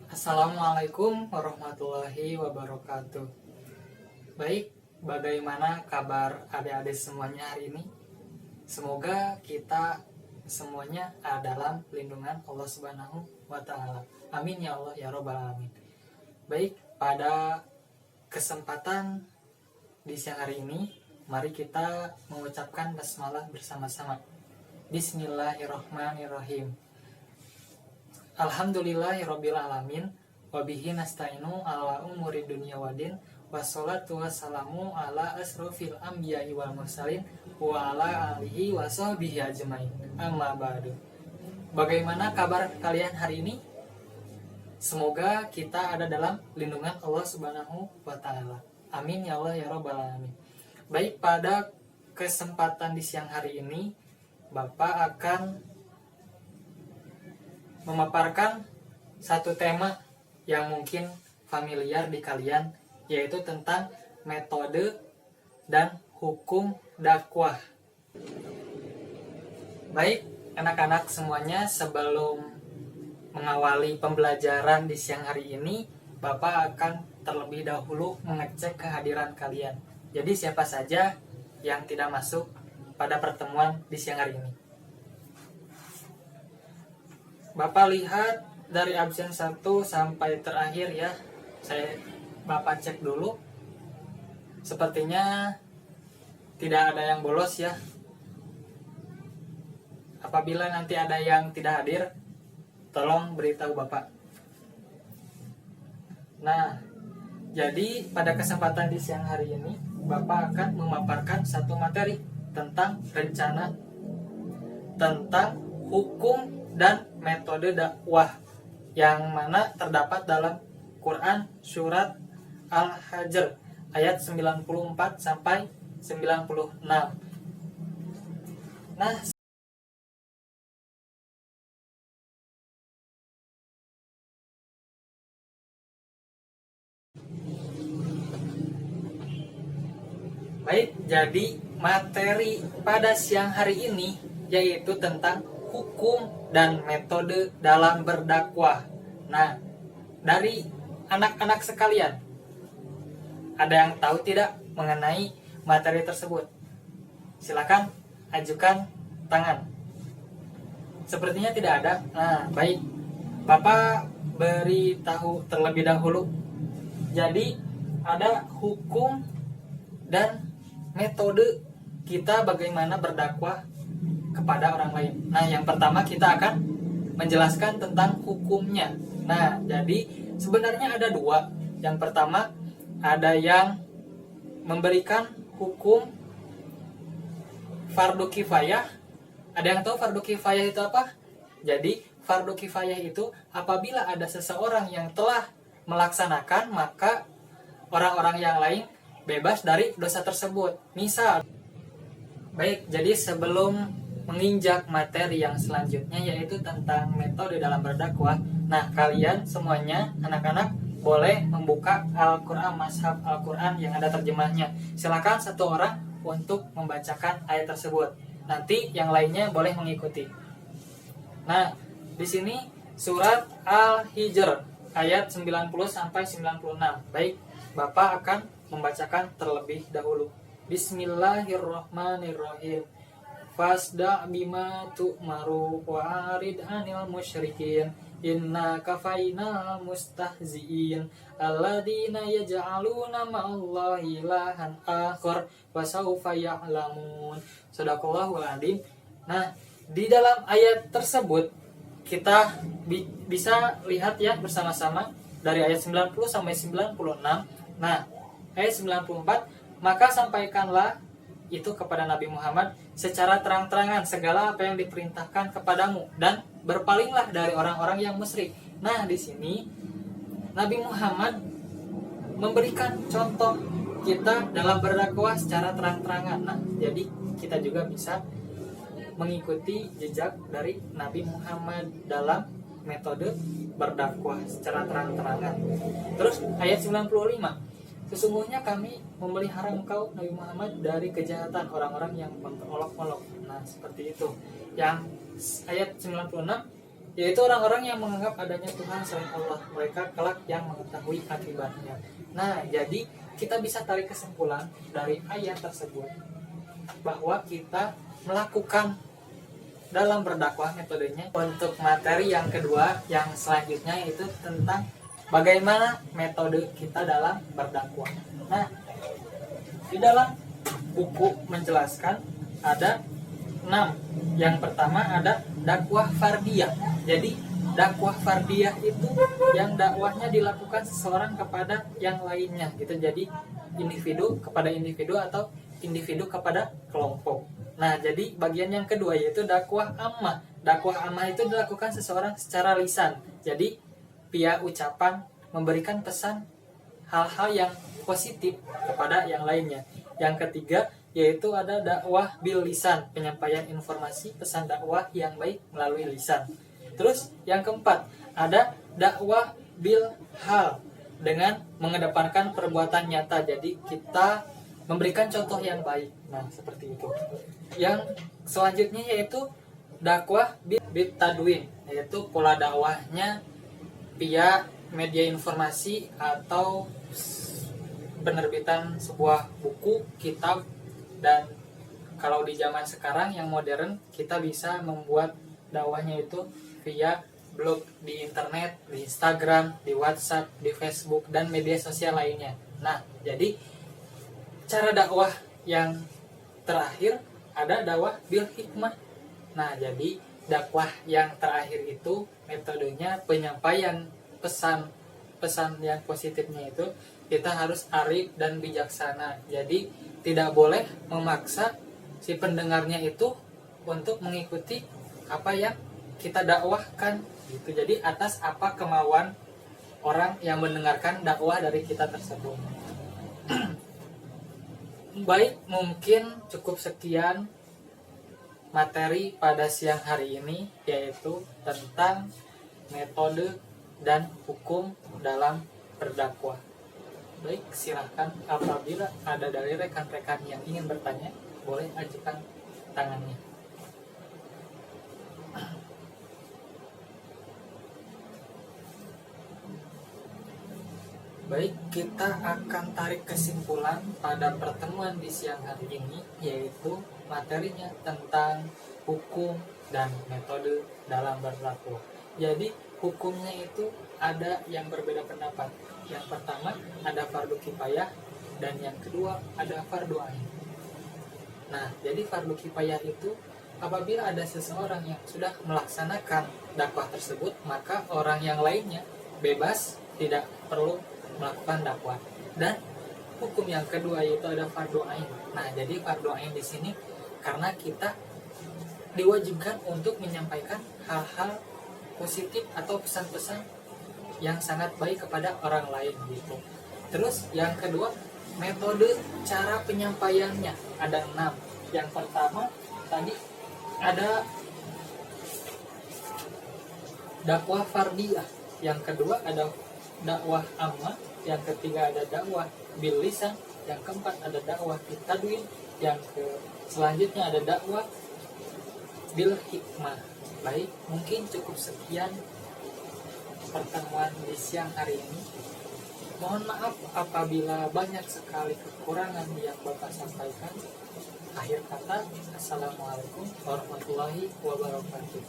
Assalamualaikum warahmatullahi wabarakatuh. Baik, bagaimana kabar adik-adik semuanya hari ini? Semoga kita semuanya dalam lindungan Allah Subhanahu wa Ta'ala. Amin ya Allah ya Robbal 'Alamin. Baik, pada kesempatan di siang hari ini, mari kita mengucapkan basmalah bersama-sama. Bismillahirrahmanirrahim. Alhamdulillahirabbil alamin wa bihi nasta'inu ala umuri dunya waddin wassalatu wassalamu ala asrofil anbiya'i wal mursalin wa ala alihi wa sahbihi ajmain. Amma ba'du. Bagaimana kabar kalian hari ini? Semoga kita ada dalam lindungan Allah Subhanahu wa Ta'ala. Amin ya Allah ya Rabbal 'Alamin. Baik, pada kesempatan di siang hari ini Bapak akan memaparkan satu tema yang mungkin familiar di kalian, yaitu tentang metode dan hukum dakwah. Baik, anak-anak semuanya, sebelum mengawali pembelajaran di siang hari ini, Bapak akan terlebih dahulu mengecek kehadiran kalian. Jadi siapa saja yang tidak masuk pada pertemuan di siang hari ini? Bapak lihat dari absen 1 sampai terakhir ya. Bapak cek dulu. Sepertinya tidak ada yang bolos ya. Apabila nanti ada yang tidak hadir, tolong beritahu Bapak. Nah, jadi pada kesempatan di siang hari ini Bapak akan memaparkan satu materi tentang rencana, tentang hukum dan metode dakwah, yang mana terdapat dalam Quran surat Al-Hajr ayat 94 sampai 96. Nah, baik, jadi materi pada siang hari ini yaitu tentang hukum dan metode dalam berdakwah. Nah, dari anak-anak sekalian, ada yang tahu tidak mengenai materi tersebut? Silakan ajukan tangan. Sepertinya tidak ada. Nah, baik. Bapak beritahu terlebih dahulu. Jadi, ada hukum dan metode kita bagaimana berdakwah kepada orang lain. Nah, yang pertama kita akan menjelaskan tentang hukumnya. Nah, jadi sebenarnya ada dua. Yang pertama, ada yang memberikan hukum fardu kifayah. Ada yang tahu fardu kifayah itu apa? Jadi, fardu kifayah itu apabila ada seseorang yang telah melaksanakan, maka orang-orang yang lain bebas dari dosa tersebut. Misal, baik, jadi sebelum menginjak materi yang selanjutnya, yaitu tentang metode dalam berdakwah. Nah, kalian semuanya, anak-anak, boleh membuka Al-Quran, Mashaf Al-Quran yang ada terjemahnya. Silakan satu orang untuk membacakan ayat tersebut. Nanti yang lainnya boleh mengikuti. Nah, di sini surat Al-Hijr ayat 90 sampai 96. Baik, Bapak akan membacakan terlebih dahulu. Bismillahirrahmanirrahim. Fasda bima tu'maru wa arid anil musyrikin inna kafainal mustahziin alladzina yaj'aluna ma'allahi ilahan akhar wa sawfa ya'lamun. Shadaqallahul adzim. Nah, di dalam ayat tersebut kita bisa lihat ya bersama-sama dari ayat 90 sampai 96. Nah, ayat 94, maka sampaikanlah itu kepada Nabi Muhammad secara terang-terangan segala apa yang diperintahkan kepadamu dan berpalinglah dari orang-orang yang musyrik. Nah, di sini Nabi Muhammad memberikan contoh kita dalam berdakwah secara terang-terangan. Nah, jadi kita juga bisa mengikuti jejak dari Nabi Muhammad dalam metode berdakwah secara terang-terangan. Terus ayat 95, sesungguhnya kami memelihara engkau Nabi Muhammad dari kejahatan orang-orang yang memperolok-olok. Nah, seperti itu. Yang ayat 96, yaitu orang-orang yang menganggap adanya Tuhan selain Allah. Mereka kelak yang mengetahui akibatnya. Nah, jadi kita bisa tarik kesimpulan dari ayat tersebut bahwa kita melakukan dalam berdakwah metodenya. Untuk materi yang kedua, yang selanjutnya itu tentang bagaimana metode kita dalam berdakwah. Nah, di dalam buku menjelaskan ada 6. Yang pertama ada dakwah fardiyah. Jadi dakwah fardiyah itu yang dakwahnya dilakukan seseorang kepada yang lainnya gitu. Jadi individu kepada individu atau individu kepada kelompok. Nah, jadi bagian yang kedua yaitu dakwah ammah. Dakwah ammah itu dilakukan seseorang secara lisan. Jadi via ucapan memberikan pesan hal-hal yang positif kepada yang lainnya. Yang ketiga yaitu ada dakwah bil lisan, penyampaian informasi pesan dakwah yang baik melalui lisan. Terus yang keempat ada dakwah bil hal, dengan mengedepankan perbuatan nyata. Jadi kita memberikan contoh yang baik. Nah, seperti itu. Yang selanjutnya yaitu dakwah bil tadwin, yaitu pola dakwahnya via media informasi atau penerbitan sebuah buku, kitab. Dan kalau di zaman sekarang yang modern, kita bisa membuat dakwahnya itu via blog di internet, di Instagram, di WhatsApp, di Facebook, dan media sosial lainnya. Nah, jadi cara dakwah yang terakhir ada dakwah bil hikmah. Nah, jadi dakwah yang terakhir itu metodenya penyampaian pesan yang positifnya itu kita harus arif dan bijaksana. Jadi tidak boleh memaksa si pendengarnya itu untuk mengikuti apa yang kita dakwahkan gitu. Jadi atas apa kemauan orang yang mendengarkan dakwah dari kita tersebut. Baik, mungkin cukup sekian materi pada siang hari ini, yaitu tentang metode dan hukum dalam berdakwah. Baik, silahkan apabila ada dari rekan-rekan yang ingin bertanya, boleh ajukan tangannya. Baik, kita akan tarik kesimpulan pada pertemuan di siang hari ini, yaitu materinya tentang hukum dan metode dalam berdakwah. Jadi hukumnya itu ada yang berbeda pendapat. Yang pertama ada fardu kifayah dan yang kedua ada fardu ain. Nah, jadi fardu kifayah itu apabila ada seseorang yang sudah melaksanakan dakwah tersebut, maka orang yang lainnya bebas, tidak perlu melakukan dakwah. Dan hukum yang kedua yaitu ada fardu ain. Nah, jadi fardu ain di sini karena kita diwajibkan untuk menyampaikan hal-hal positif atau pesan-pesan yang sangat baik kepada orang lain gitu. Terus yang kedua, metode cara penyampaiannya ada 6. Yang pertama tadi ada dakwah fardiyah, yang kedua ada dakwah ammah, yang ketiga ada dakwah bil lisan, yang keempat ada dakwah bil tadwin, yang selanjutnya ada dakwah bil hikmah. Baik, mungkin cukup sekian pertemuan di siang hari ini. Mohon maaf apabila banyak sekali kekurangan yang Bapak sampaikan. Akhir kata, Assalamualaikum warahmatullahi wabarakatuh.